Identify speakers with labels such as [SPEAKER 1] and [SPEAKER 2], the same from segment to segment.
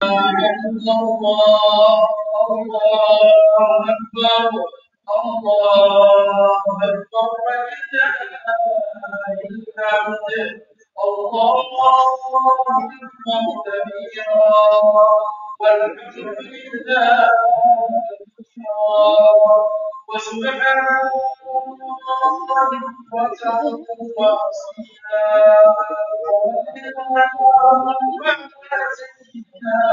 [SPEAKER 1] الله الله أكبر الله أكبر ولله الحمد الله أكبر كبيرا والحمد لله كثيرا وسبحان الله بكرة وأصيلا سيدنا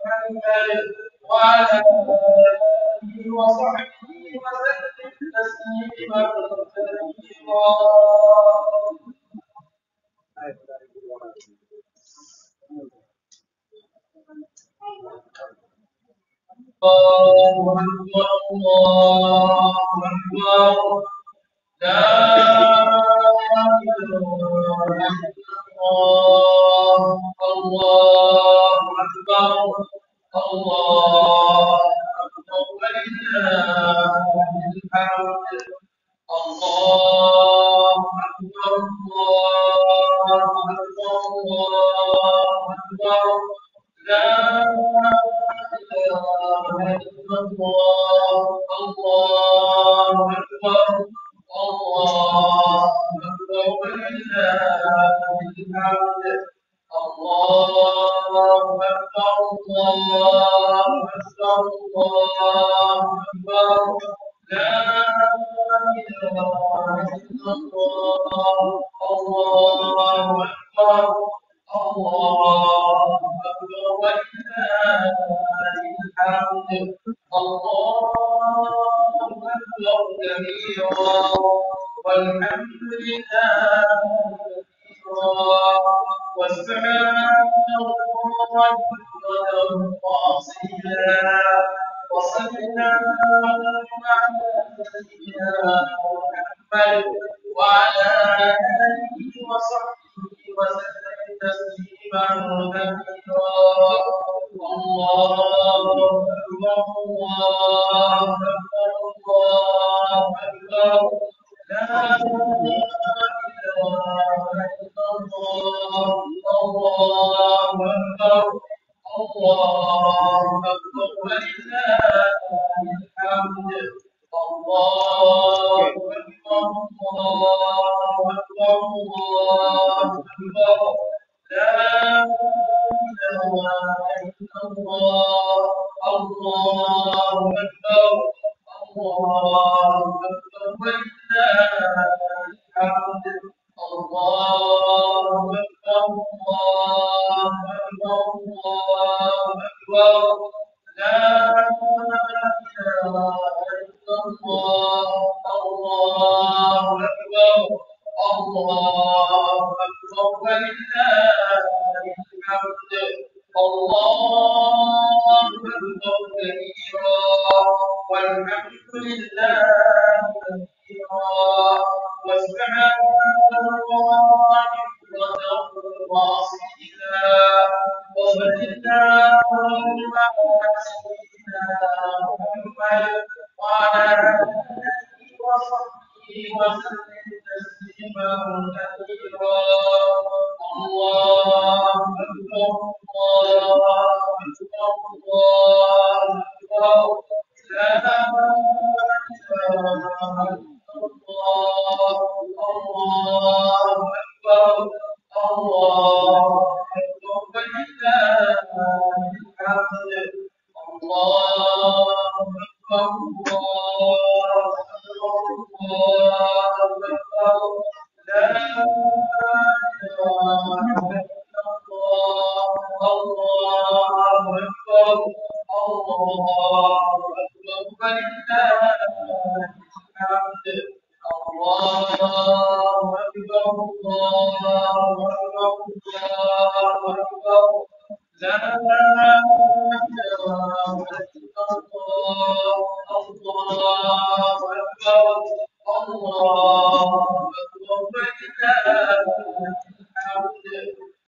[SPEAKER 1] محمد وعلى آله وصحبه وسلم تسليما كثيرا الله أكبر الله أكبر لا إله إلا الله الله أكبر الله أكبر ولله الحمد الله أكبر الله أكبر الله أكبر لا إله إلا الله الله أكبر الله أكبر ولله الحمد الله أكبر الله أكبر الله أكبر لا إله إلا الله الله أكبر الله أكبر ولله الحمد الله أكبر كبيرا والحمد لله كثيرا وسبحان الله بكرة وأصيلا وصلى الله على سيدنا محمد وعلى آله وصحبه وسلم تسليما كثيرا الله أكبر الله أكبر الله أكبر لا إله إلا الله الله أكبر الله أكبر ولله الحمد الله أكبر الله أكبر الله أكبر لا إله إلا الله الله أكبر الله أكبر ولله الحمد الله أكبر الله أكبر الله أكبر لا إله إلا الله الله أكبر الله أكبر ولله الحمد الله أكبر كبيرا والحمد لله كثيرا وسبحان الله بكرة وأصيلا وصلى اللهم على سيدنا محمد وعلى آله وصحبه وسلم تسليما كثيرا الله أكبر الله أكبر الله أكبر لا إله إلا الله الله أكبر الله أكبر ولله الحمد الله أكبر الله أكبر الله أكبر لا إله إلا الله الله أكبر الله أكبر ولله الحمد الله أكبر الله أكبر الله أكبر لا إله